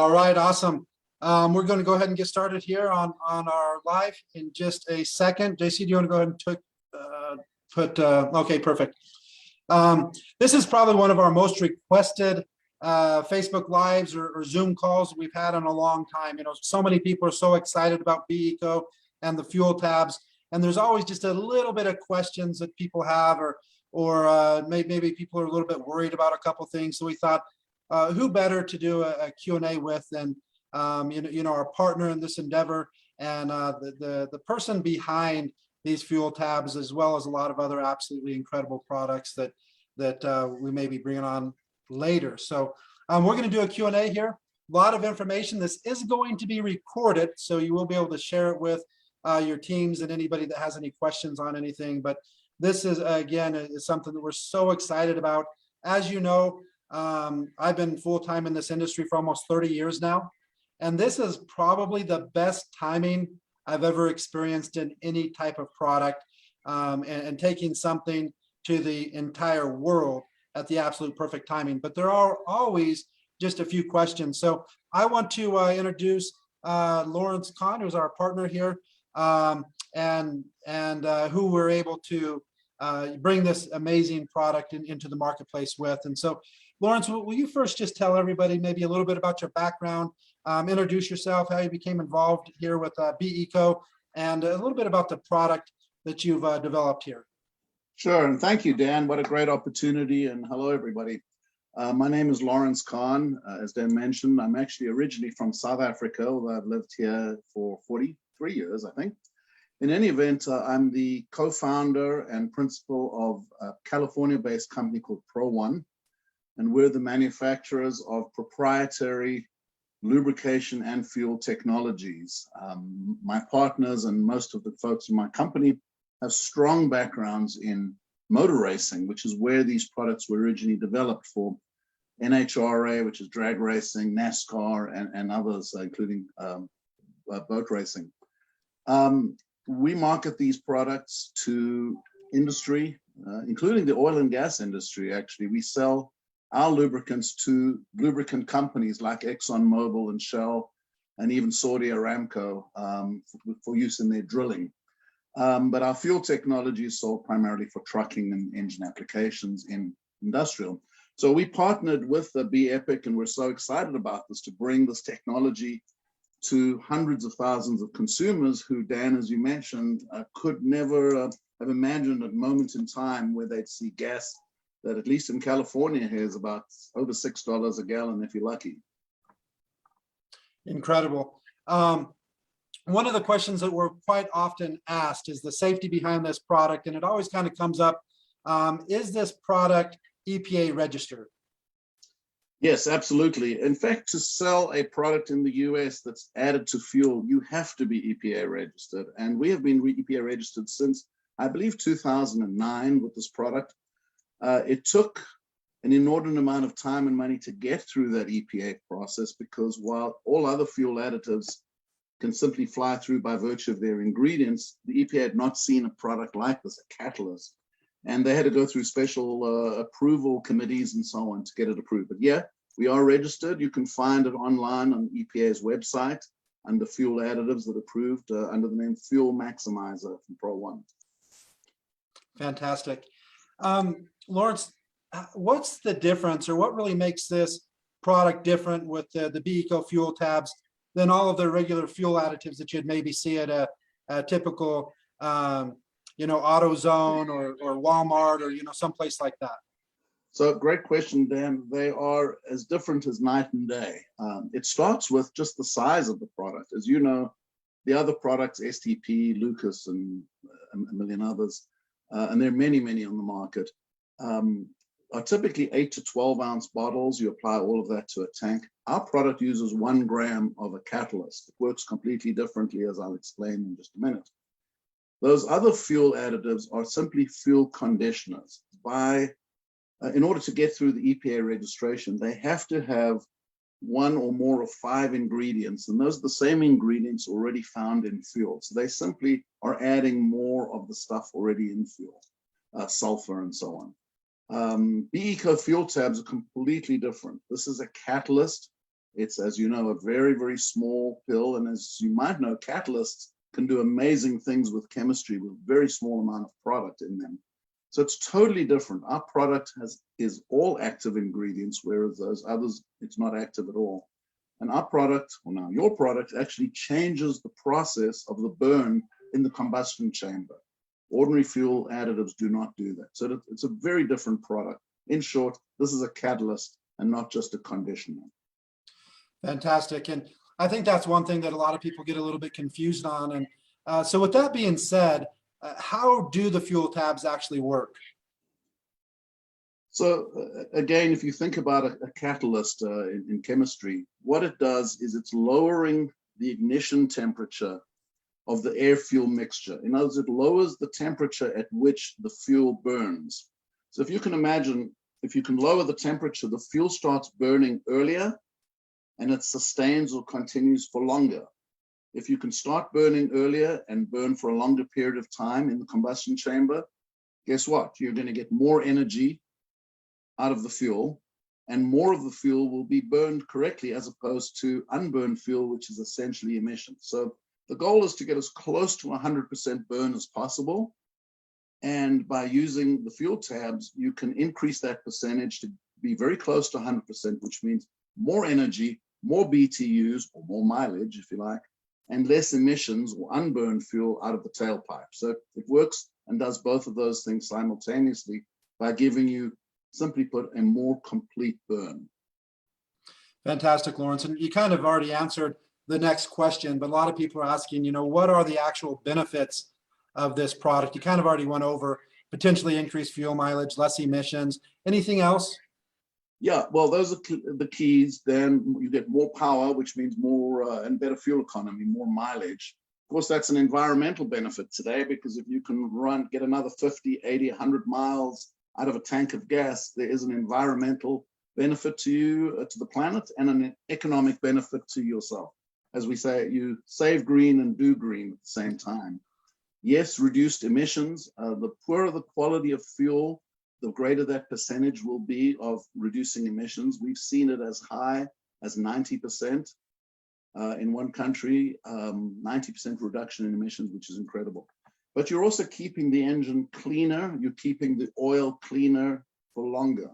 All right, awesome. We're going to go ahead and get started here on our live in just a second. JC, do you want to go ahead and okay, perfect. This is probably one of our most requested Facebook Lives or Zoom calls we've had in a long time. You know, so many people are so excited about BECO and the fuel tabs, and there's always just a little bit of questions that people have, or maybe people are a little bit worried about a couple things. So we thought, who better to do a Q&A with than our partner in this endeavor and the person behind these fuel tabs, as well as a lot of other absolutely incredible products that we may be bringing on later. So we're going to do a Q&A here. A lot of information. This is going to be recorded, so you will be able to share it with your teams and anybody that has any questions on anything. But this is, again, is something that we're so excited about. As you know, I've been full-time in this industry for almost 30 years now, and this is probably the best timing I've ever experienced in any type of product, and taking something to the entire world at the absolute perfect timing. But there are always just a few questions. So I want to introduce Lawrence Kahn, who's our partner here, and who we're able to bring this amazing product into the marketplace with. And so, Lawrence, will you first just tell everybody maybe a little bit about your background, introduce yourself, how you became involved here with BECO, and a little bit about the product that you've developed here. Sure, and thank you, Dan. What a great opportunity, and hello, everybody. My name is Lawrence Kahn. As Dan mentioned, I'm actually originally from South Africa, although I've lived here for 43 years, I think. In any event, I'm the co-founder and principal of a California-based company called Pro1, and we're the manufacturers of proprietary lubrication and fuel technologies. My partners and most of the folks in my company have strong backgrounds in motor racing, which is where these products were originally developed for NHRA, which is drag racing, NASCAR, and others, including boat racing. We market these products to industry, including the oil and gas industry, actually. We sell our lubricants to lubricant companies like ExxonMobil and Shell, and even Saudi Aramco for use in their drilling. But our fuel technology is sold primarily for trucking and engine applications in industrial. So we partnered with the BEPIC, and we're so excited about this, to bring this technology to hundreds of thousands of consumers who, Dan, as you mentioned, could never have imagined a moment in time where they'd see gas that, at least in California, here is about over $6 a gallon if you're lucky. Incredible. One of the questions that we're quite often asked is the safety behind this product, and it always kind of comes up, is this product EPA registered? Yes, absolutely. In fact, to sell a product in the US that's added to fuel, you have to be EPA registered. And we have been EPA registered since, I believe, 2009 with this product. It took an inordinate amount of time and money to get through that EPA process, because while all other fuel additives can simply fly through by virtue of their ingredients, the EPA had not seen a product like this, a catalyst. And they had to go through special approval committees and so on to get it approved. But yeah, we are registered. You can find it online on EPA's website under fuel additives that are approved under the name Fuel Maximizer from Pro1. Fantastic. Lawrence, what's the difference, or what really makes this product different with the BECO fuel tabs than all of the regular fuel additives that you'd maybe see at a typical AutoZone or Walmart, or someplace like that? So great question, Dan. They are as different as night and day. It starts with just the size of the product. As you know, the other products, STP, Lucas, and a million others, and there are many, many on the market, are typically 8 to 12 ounce bottles. You apply all of that to a tank. Our product uses 1 gram of a catalyst. It works completely differently, as I'll explain in just a minute. Those other fuel additives are simply fuel conditioners. In order to get through the EPA registration, they have to have 1 or more of 5 ingredients, and those are the same ingredients already found in fuel. So they simply are adding more of the stuff already in fuel, sulfur and so on. BECO fuel tabs are completely different. This is a catalyst It's, as you know, a very, very small pill. And as you might know, catalysts can do amazing things with chemistry with very small amount of product in them. So it's totally different. Our product is all active ingredients, whereas those others, it's not active at all. And our product, well now your product, actually changes the process of the burn in the combustion chamber. Ordinary fuel additives do not do that. So it's a very different product. In short, this is a catalyst and not just a conditioner. Fantastic. And I think that's one thing that a lot of people get a little bit confused on. And so with that being said, how do the fuel tabs actually work? So again, if you think about a catalyst in chemistry, what it does is it's lowering the ignition temperature of the air-fuel mixture. In other words, it lowers the temperature at which the fuel burns. So if you can imagine, if you can lower the temperature, the fuel starts burning earlier and it sustains or continues for longer. If you can start burning earlier and burn for a longer period of time in the combustion chamber, guess what? You're going to get more energy out of the fuel, and more of the fuel will be burned correctly as opposed to unburned fuel, which is essentially emissions. So the goal is to get as close to 100% burn as possible. And by using the fuel tabs, you can increase that percentage to be very close to 100%, which means more energy, more BTUs, or more mileage, if you like, and less emissions or unburned fuel out of the tailpipe. So it works and does both of those things simultaneously by giving you, simply put, a more complete burn. Fantastic, Lawrence. And you kind of already answered the next question, but a lot of people are asking, what are the actual benefits of this product? You kind of already went over potentially increased fuel mileage, less emissions. Anything else? Yeah, well, those are the keys. Then you get more power, which means more and better fuel economy, more mileage. Of course, that's an environmental benefit today, because if you can get another 50, 80, 100 miles out of a tank of gas, there is an environmental benefit to you, to the planet, and an economic benefit to yourself. As we say, you save green and do green at the same time. Yes, reduced emissions. The poorer the quality of fuel, the greater that percentage will be of reducing emissions. We've seen it as high as 90% in one country, 90% reduction in emissions, which is incredible. But you're also keeping the engine cleaner. You're keeping the oil cleaner for longer.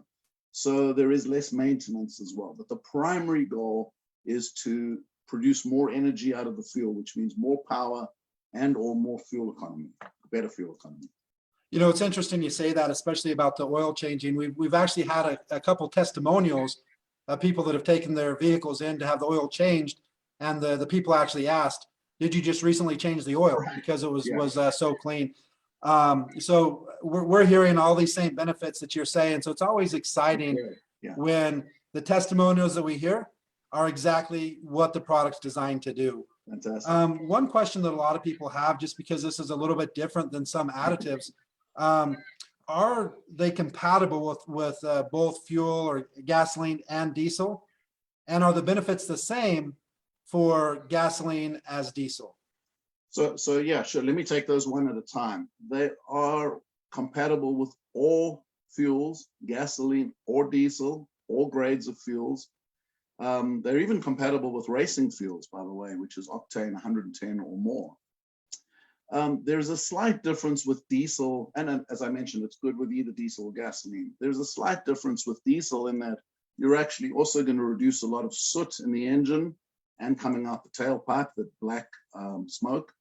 So there is less maintenance as well. But the primary goal is to produce more energy out of the fuel, which means more power and or more fuel economy, better fuel economy. It's interesting you say that, especially about the oil changing. We've actually had a couple testimonials of people that have taken their vehicles in to have the oil changed, and the people actually asked, "Did you just recently change the oil?" Because it was so clean. So we're hearing all these same benefits that you're saying. So it's always exciting when the testimonials that we hear are exactly what the product's designed to do. Fantastic. One question that a lot of people have, just because this is a little bit different than some additives, are they compatible with both fuel or gasoline and diesel? And are the benefits the same for gasoline as diesel? So yeah, sure. Let me take those one at a time. They are compatible with all fuels, gasoline or diesel, all grades of fuels. They're even compatible with racing fuels, by the way, which is octane 110 or more. There's a slight difference with diesel, and as I mentioned, it's good with either diesel or gasoline. There's a slight difference with diesel in that you're actually also going to reduce a lot of soot in the engine and coming out the tailpipe, the black smoke,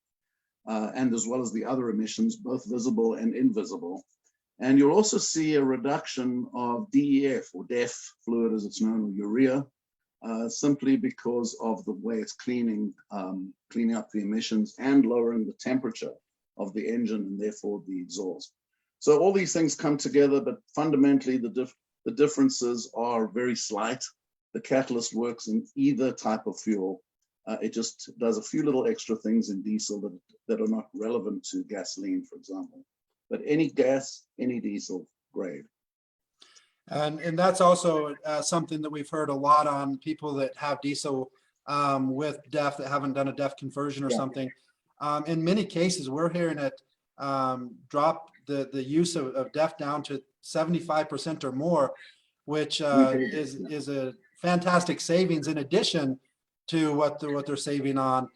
and as well as the other emissions, both visible and invisible. And you'll also see a reduction of DEF or DEF fluid, as it's known, or urea, simply because of the way it's cleaning up the emissions and lowering the temperature of the engine and therefore the exhaust. So all these things come together, but fundamentally the differences are very slight. The catalyst works in either type of fuel. It just does a few little extra things in diesel that are not relevant to gasoline, for example. But any gas, any diesel, great. And that's also something that we've heard a lot on people that have diesel with DEF that haven't done a DEF conversion or something. In many cases, we're hearing it drop the use of DEF down to 75% or more, which is a fantastic savings in addition to what they're saving on,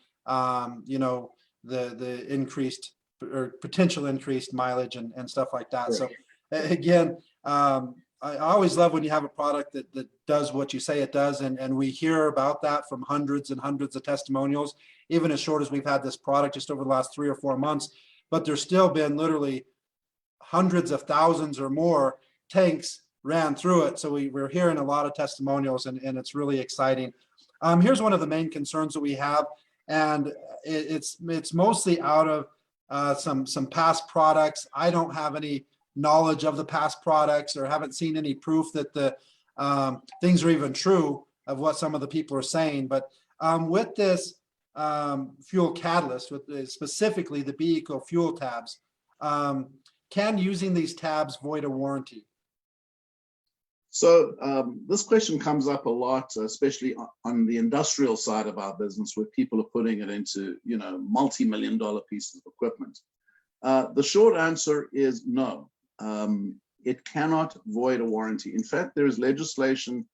you know, the increased or potential increased mileage and stuff like that. So again, I always love when you have a product that does what you say it does, and we hear about that from hundreds and hundreds of testimonials, even as short as we've had this product just over the last 3 or 4 months. But there's still been literally hundreds of thousands or more tanks ran through it. So we're hearing a lot of testimonials, and it's really exciting. Here's one of the main concerns that we have, and it's mostly out of some past products. I don't have any knowledge of the past products or haven't seen any proof that the things are even true of what some of the people are saying. But with this fuel catalyst, with specifically the B-Eco fuel tabs, can using these tabs void a warranty? So this question comes up a lot, especially on the industrial side of our business, where people are putting it into, you know, multi-million-dollar pieces of equipment. The short answer is no. It cannot void a warranty. In fact, there is legislation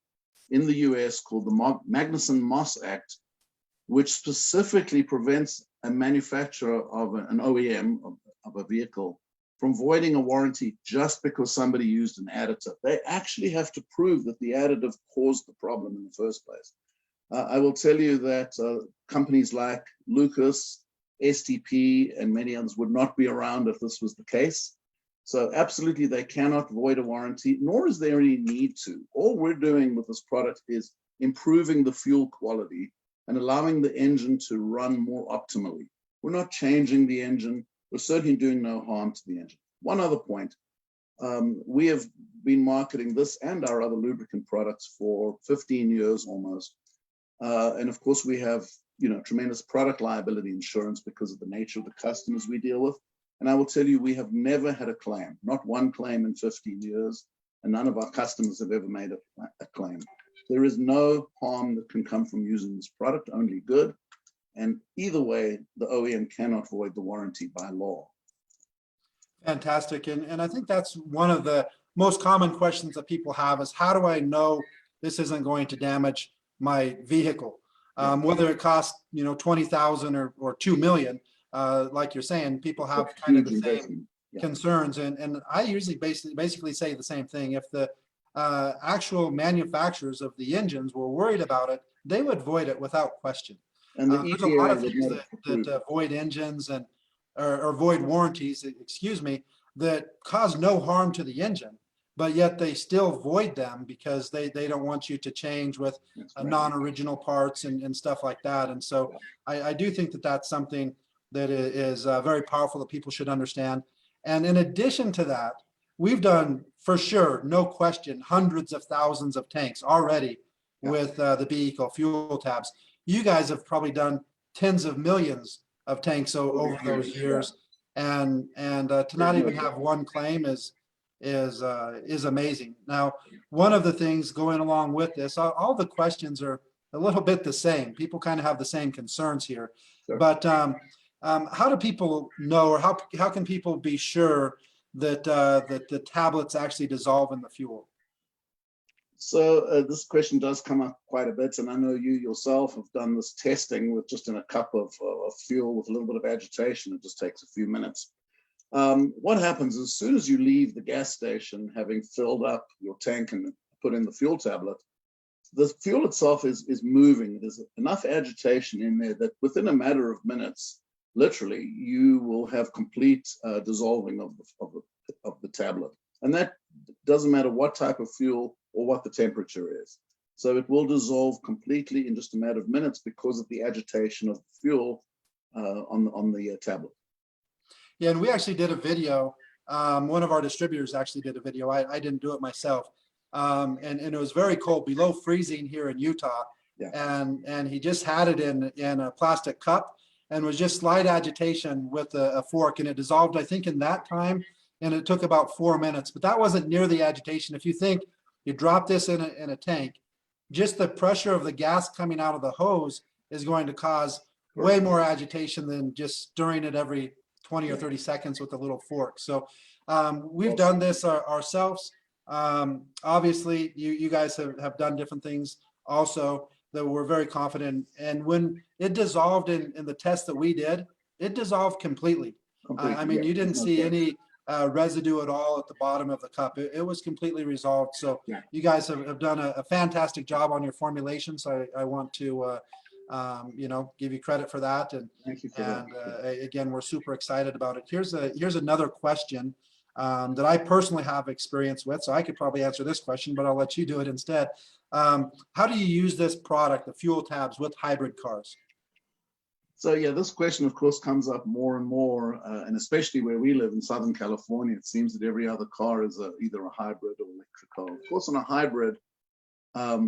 in the US called the Magnuson-Moss Act, which specifically prevents a manufacturer of an OEM of a vehicle from voiding a warranty just because somebody used an additive. They actually have to prove that the additive caused the problem in the first place. I will tell you that companies like Lucas, STP, and many others would not be around if this was the case. So absolutely, they cannot void a warranty, nor is there any need to. All we're doing with this product is improving the fuel quality and allowing the engine to run more optimally. We're not changing the engine. We're certainly doing no harm to the engine. One other point, we have been marketing this and our other lubricant products for 15 years almost. And of course, we have, you know, tremendous product liability insurance because of the nature of the customers we deal with. And I will tell you, we have never had a claim, not one claim in 15 years, and none of our customers have ever made a claim. There is no harm that can come from using this product, only good. And either way, the OEM cannot void the warranty by law. Fantastic. And I think that's one of the most common questions that people have is, how do I know this isn't going to damage my vehicle? Whether it costs, you know, 20,000 or 2 million, like you're saying, people have kind of the same concerns. And I usually basically say the same thing. If the actual manufacturers of the engines were worried about it, they would void it without question. And the there's a lot of things that void engines and or void warranties, excuse me, that cause no harm to the engine, but yet they still void them because they don't want you to change with non-original parts and stuff like that. And so I do think that that's something that is very powerful that people should understand. And in addition to that, we've done, for sure, no question, hundreds of thousands of tanks already with the B-Eco fuel tabs. You guys have probably done tens of millions of tanks over those years, and to not even have one claim is amazing. Now, one of the things going along with this, all the questions are a little bit the same. People kind of have the same concerns here, but how do people know, or how can people be sure that that the tablets actually dissolve in the fuel? So this question does come up quite a bit, and I know you yourself have done this testing with just in a cup of fuel with a little bit of agitation. It just takes a few minutes. What happens as soon as you leave the gas station, having filled up your tank and put in the fuel tablet, the fuel itself is moving. There's enough agitation in there that within a matter of minutes, literally, you will have complete dissolving of the tablet. And that doesn't matter what type of fuel or what the temperature is. So it will dissolve completely in just a matter of minutes because of the agitation of the fuel on the tablet. Yeah, and we actually did a video. One of our distributors actually did a video. I didn't do it myself. And it was very cold, below freezing here in Utah. And he just had it in a plastic cup and was just slight agitation with a fork, and it dissolved, I think, in that time. And it took about 4 minutes, but that wasn't near the agitation. If you think you drop this in a tank, just the pressure of the gas coming out of the hose is going to cause way more agitation than just stirring it every 20 or 30 seconds with a little fork. So we've done this ourselves. Obviously, you guys have done different things also that we're very confident. And when it dissolved in the test that we did, it dissolved completely. Completely, I mean, yeah. you didn't No see question. any residue at all at the bottom of the cup. It was completely resolved. So Yeah. you guys have done a fantastic job on your formulation. So I want to, give you credit for that. Thank you for that. Again, we're super excited about it. Here's another question that I personally have experience with. So I could probably answer this question, but I'll let you do it instead. How do you use this product, the fuel tabs, with hybrid cars? So yeah, this question, of course, comes up more and more, and especially where we live in Southern California, it seems that every other car is either a hybrid or electric car. Of course, on a hybrid,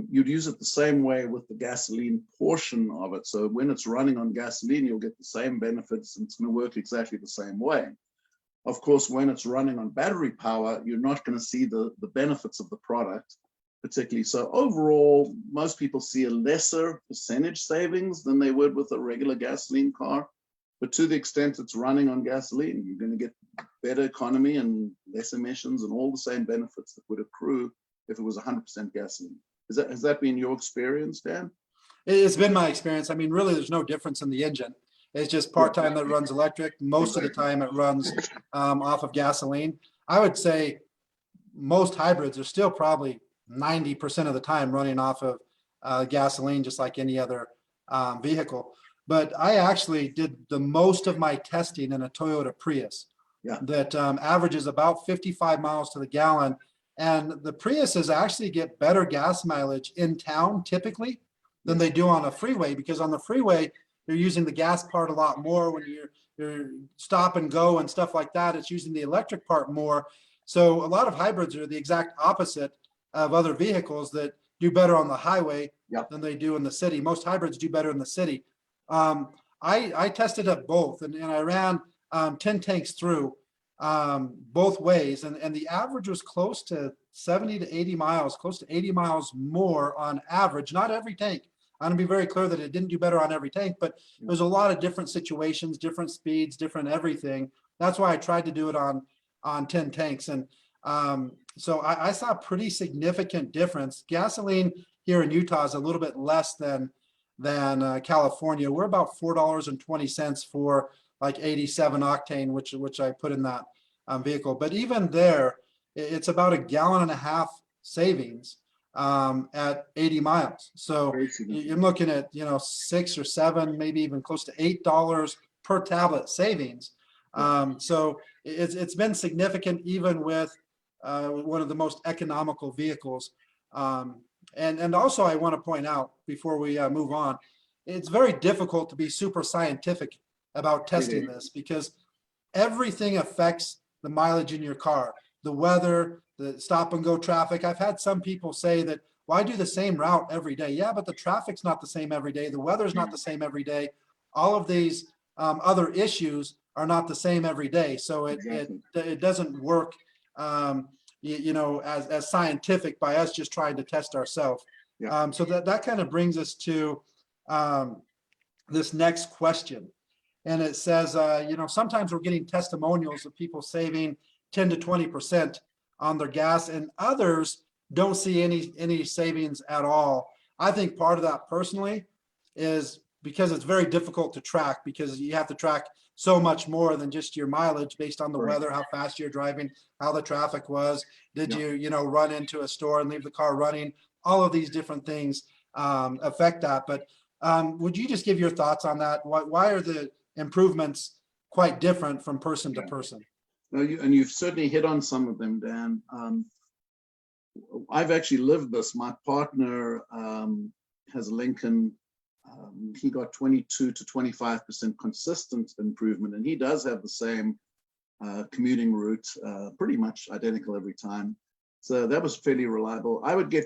you'd use it the same way with the gasoline portion of it. So when it's running on gasoline, you'll get the same benefits, and it's going to work exactly the same way. Of course, when it's running on battery power, you're not going to see the benefits of the product particularly. So overall, most people see a lesser percentage savings than they would with a regular gasoline car. But to the extent it's running on gasoline, you're going to get better economy and less emissions and all the same benefits that would accrue if it was 100% gasoline. Has that been your experience, Dan? It's been my experience. I mean, really, there's no difference in the engine. It's just part-time that runs electric. Most of the time it runs off of gasoline. I would say most hybrids are still probably 90% of the time running off of gasoline, just like any other vehicle. But I actually did the most of my testing in a Toyota Prius that averages about 55 miles to the gallon. And the Priuses actually get better gas mileage in town typically than they do on a freeway, because on the freeway, they're using the gas part a lot more. When you're stop and go and stuff like that, it's using the electric part more. So a lot of hybrids are the exact opposite of other vehicles that do better on the highway than they do in the city. Most hybrids do better in the city. I tested up both, and I ran 10 tanks through both ways, and the average was close to 70 to 80 miles, close to 80 miles more on average. Not every tank. I'm going to be very clear that it didn't do better on every tank, but there's a lot of different situations, different speeds, different everything. That's why I tried to do it on 10 tanks. And so I saw a pretty significant difference. Gasoline here in Utah is a little bit less than California. We're about $4.20 for like 87 octane, which I put in that vehicle. But even there, it's about a gallon and a half savings at 80 miles. So you're looking at, $6 or $7, maybe even close to $8 per tablet savings. So it's been significant even with one of the most economical vehicles. And also I want to point out before we move on, it's very difficult to be super scientific about testing this, because everything affects the mileage in your car, the weather, the stop and go traffic. I've had some people say that, well, I do the same route every day. Yeah, but the traffic's not the same every day. The weather's not the same every day. All of these other issues are not the same every day. So it doesn't work, as scientific by us just trying to test ourselves. So that kind of brings us to this next question. And it says, sometimes we're getting testimonials of people saving 10 to 20% on their gas, and others don't see any savings at all. I think part of that personally is because it's very difficult to track, because you have to track so much more than just your mileage based on the weather, how fast you're driving, how the traffic was. Did you run into a store and leave the car running? All of these different things affect that. But would you just give your thoughts on that? Why are the improvements quite different from person to person? No, you've certainly hit on some of them, Dan. I've actually lived this. My partner has a Lincoln. He got 22 to 25% consistent improvement, and he does have the same commuting route, pretty much identical every time. So that was fairly reliable. I would get,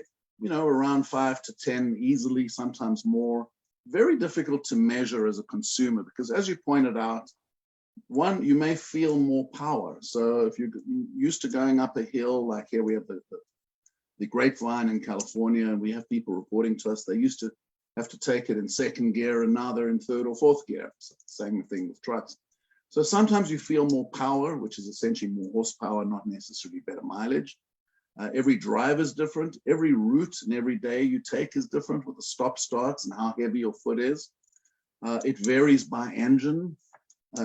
around 5 to 10 easily, sometimes more. Very difficult to measure as a consumer, because as you pointed out, one, you may feel more power. So if you're used to going up a hill, like here we have the Grapevine in California, and we have people reporting to us, they used to have to take it in second gear, and now they're in third or fourth gear. So same thing with trucks. So sometimes you feel more power, which is essentially more horsepower, not necessarily better mileage. Every drive is different. Every route and every day you take is different with the stop starts and how heavy your foot is. It varies by engine.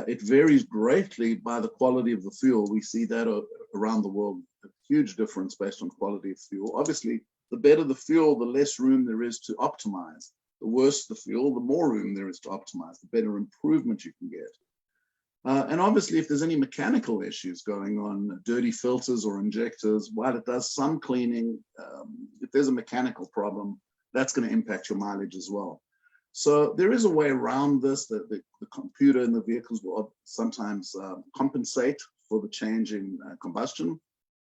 It varies greatly by the quality of the fuel. We see that around the world, a huge difference based on quality of fuel. Obviously, the better the fuel, the less room there is to optimize. The worse the fuel, the more room there is to optimize, the better improvement you can get. And obviously, if there's any mechanical issues going on, dirty filters or injectors, while it does some cleaning, if there's a mechanical problem, that's going to impact your mileage as well. So there is a way around this. The computer in the vehicles will sometimes compensate for the change in combustion.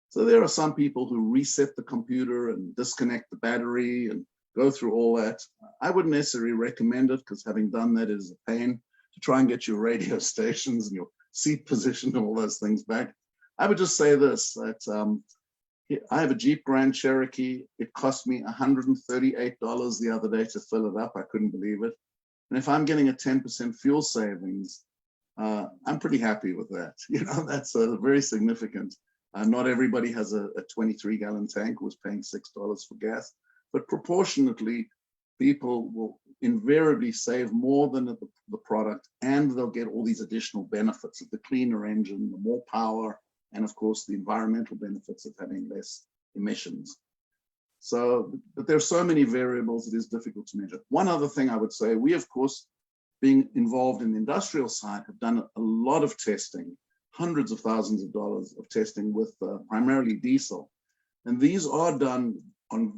So there are some people who reset the computer and disconnect the battery and go through all that. I wouldn't necessarily recommend it because having done that is a pain to try and get your radio stations and your seat position and all those things back. I would just say this, that I have a Jeep Grand Cherokee. It cost me $138 the other day to fill it up. I couldn't believe it. And if I'm getting a 10% fuel savings, I'm pretty happy with that. You know, that's very significant. Not everybody has a 23-gallon tank who's paying $6 for gas, but proportionately, people will invariably save more than the product, and they'll get all these additional benefits of the cleaner engine, the more power, and of course, the environmental benefits of having less emissions. So, but there are so many variables, it is difficult to measure. One other thing I would say, we, of course, being involved in the industrial side, have done a lot of testing, hundreds of thousands of dollars of testing with primarily diesel. And these are done on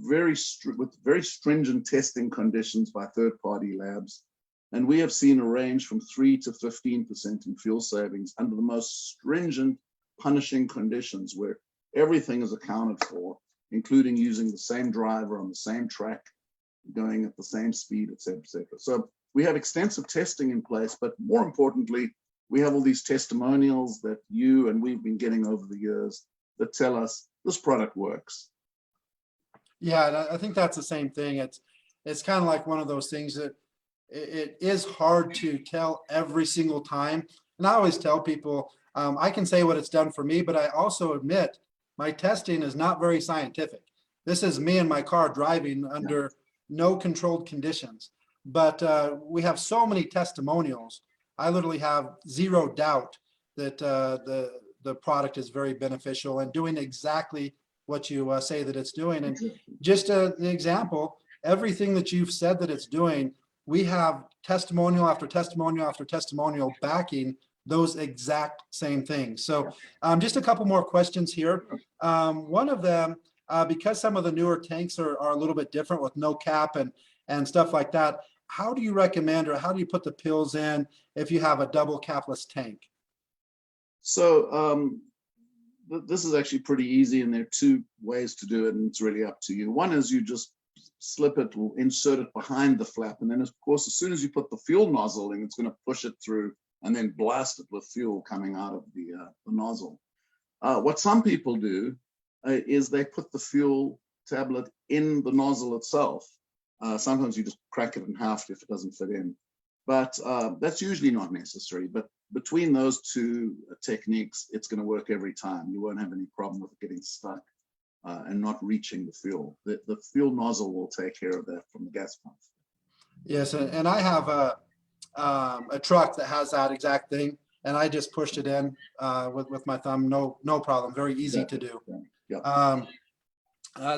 with very stringent testing conditions by third-party labs. And we have seen a range from 3 to 15% in fuel savings under the most stringent punishing conditions where everything is accounted for, including using the same driver on the same track, going at the same speed, et cetera, et cetera. So we have extensive testing in place, but more importantly, we have all these testimonials that you and we've been getting over the years that tell us this product works. Yeah, and I think that's the same thing. It's kind of like one of those things that it is hard to tell every single time. And I always tell people, I can say what it's done for me, but I also admit my testing is not very scientific. This is me in my car driving under no controlled conditions. But we have so many testimonials. I literally have zero doubt that the product is very beneficial and doing exactly what you say that it's doing. And just an example, everything that you've said that it's doing, we have testimonial after testimonial after testimonial backing those exact same things. So just a couple more questions here. One of them, because some of the newer tanks are a little bit different with no cap and stuff like that, how do you recommend, or how do you put the pills in if you have a double capless tank? So this is actually pretty easy, and there are two ways to do it, and it's really up to you. One is you just slip it or insert it behind the flap, and then of course, as soon as you put the fuel nozzle in, it's going to push it through and then blast it with fuel coming out of the nozzle. What some people do is they put the fuel tablet in the nozzle itself. Sometimes you just crack it in half if it doesn't fit in, but that's usually not necessary. But between those two techniques, it's going to work every time. You won't have any problem with it getting stuck and not reaching the fuel. The fuel nozzle will take care of that from the gas pump. Yes, and I have a truck that has that exact thing, and I just pushed it in with my thumb. No problem. Very easy to do. Yeah.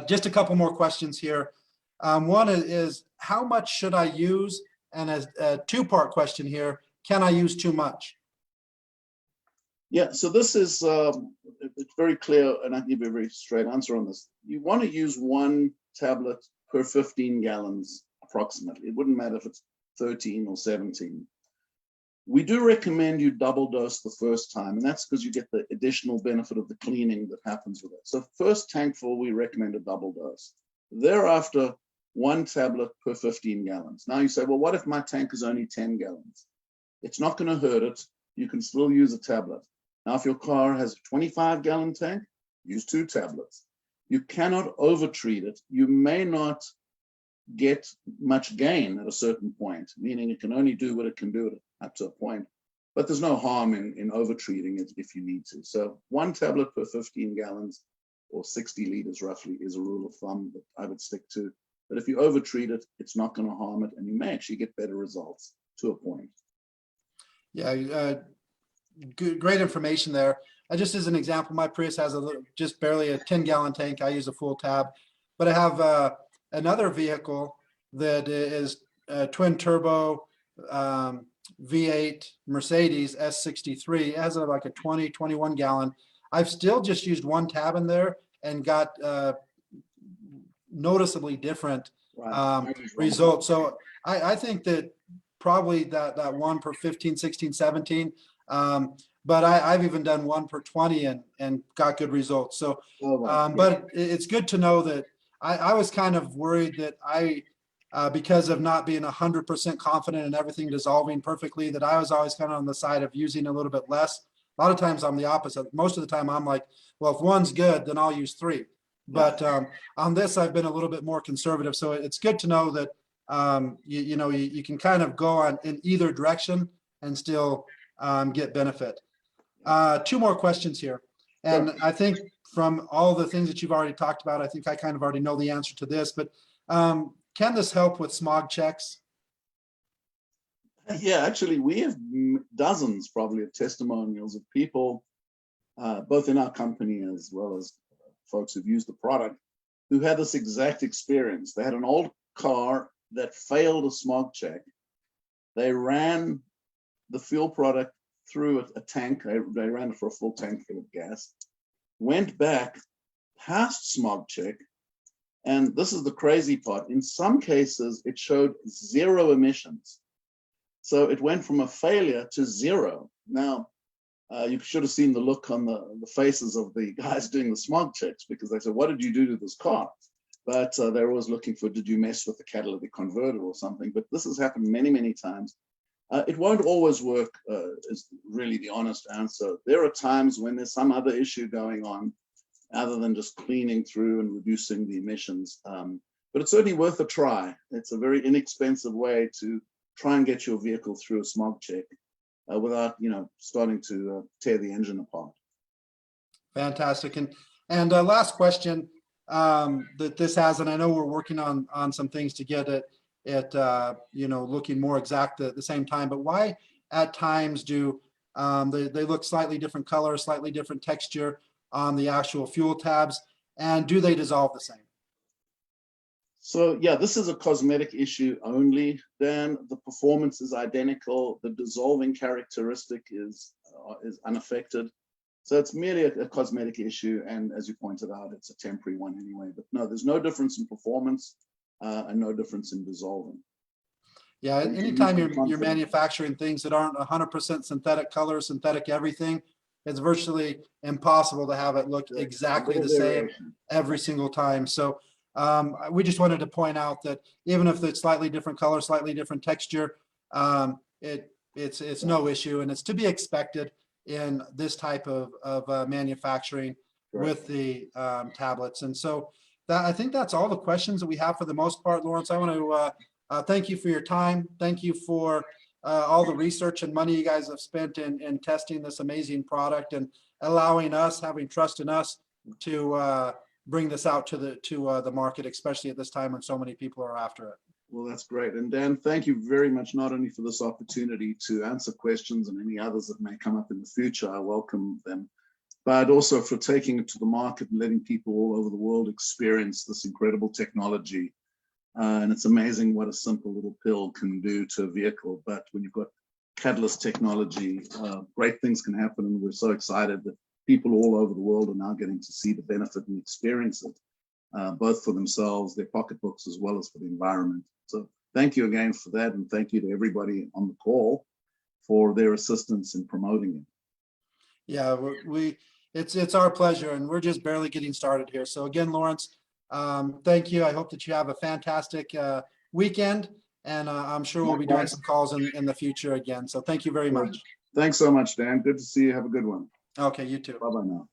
Just a couple more questions here. One is how much should I use? And a two-part question here, can I use too much? Yeah, so this is it's very clear, and I can give you a very straight answer on this. You want to use one tablet per 15 gallons approximately. It wouldn't matter if it's 13 or 17. We do recommend you double dose the first time, and that's because you get the additional benefit of the cleaning that happens with it. So first tank full, we recommend a double dose. Thereafter, one tablet per 15 gallons. Now you say, well, what if my tank is only 10 gallons? It's not going to hurt it. You can still use a tablet. Now, if your car has a 25-gallon tank, use 2 tablets. You cannot overtreat it. You may not get much gain at a certain point, meaning it can only do what it can do up to a point. But there's no harm in overtreating it if you need to. So 1 tablet per 15 gallons or 60 liters roughly is a rule of thumb that I would stick to. But if you overtreat it, it's not going to harm it, and you may actually get better results to a point. Yeah, great information there. Just as an example, my Prius has just barely a 10-gallon tank. I use a full tab, but I have another vehicle that is a twin turbo V8 Mercedes S63. It has like a 21 gallon. I've still just used one tab in there and got noticeably different results. So I think that probably that one per 15, 16, 17. But I've even done one per 20 and got good results. So, but it's good to know that I was kind of worried that because of not being 100% confident in everything dissolving perfectly, that I was always kind of on the side of using a little bit less. A lot of times I'm the opposite. Most of the time I'm like, well, if one's good, then I'll use 3. But on this, I've been a little bit more conservative. So it's good to know that you can kind of go in either direction and still get benefit. 2 more questions here. And sure. I think from all the things that you've already talked about, I think I kind of already know the answer to this, but can this help with smog checks? Yeah, actually, we have dozens probably of testimonials of people, both in our company as well as folks who've used the product, who had this exact experience. They had an old car that failed a smog check. They ran the fuel product through a tank. They ran it for a full tank full of gas, went back, passed smog check. And this is the crazy part. In some cases, it showed 0 emissions. So it went from a failure to 0. Now, you should have seen the look on the faces of the guys doing the smog checks, because they said, what did you do to this car? But they're always looking for, did you mess with the catalytic converter or something? But this has happened many, many times. It won't always work, is really the honest answer. There are times when there's some other issue going on other than just cleaning through and reducing the emissions. But it's certainly worth a try. It's a very inexpensive way to try and get your vehicle through a smog check without, starting to tear the engine apart. Fantastic. And last question that this has, and I know we're working on some things to get it looking more exact at the same time, but why at times do they look slightly different color, slightly different texture on the actual fuel tabs, and do they dissolve the same? So yeah, this is a cosmetic issue only. Then the performance is identical. The dissolving characteristic is unaffected. So it's merely a cosmetic issue, and as you pointed out, it's a temporary one anyway. But no, there's no difference in performance and no difference in dissolving. Yeah, anytime you're manufacturing things that aren't 100% synthetic color, synthetic everything, it's virtually impossible to have it look exactly the same every single time. So we just wanted to point out that even if it's slightly different color, slightly different texture, it's no issue, and it's to be expected in this type of manufacturing with the tablets. And so I think that's all the questions that we have for the most part, Lawrence. I want to thank you for your time. Thank you for all the research and money you guys have spent in testing this amazing product and allowing us, having trust in us to bring this out to the market, especially at this time when so many people are after it. Well, that's great. And Dan, thank you very much, not only for this opportunity to answer questions and any others that may come up in the future, I welcome them, but also for taking it to the market and letting people all over the world experience this incredible technology. And it's amazing what a simple little pill can do to a vehicle. But when you've got catalyst technology, great things can happen. And we're so excited that people all over the world are now getting to see the benefit and experience it, both for themselves, their pocketbooks, as well as for the environment. So thank you again for that. And thank you to everybody on the call for their assistance in promoting it. Yeah, it's our pleasure, and we're just barely getting started here. So again, Lawrence, thank you. I hope that you have a fantastic weekend, and I'm sure we'll be doing some calls in the future again. So thank you very much. Thanks so much, Dan. Good to see you. Have a good one. Okay, you too. Bye-bye now.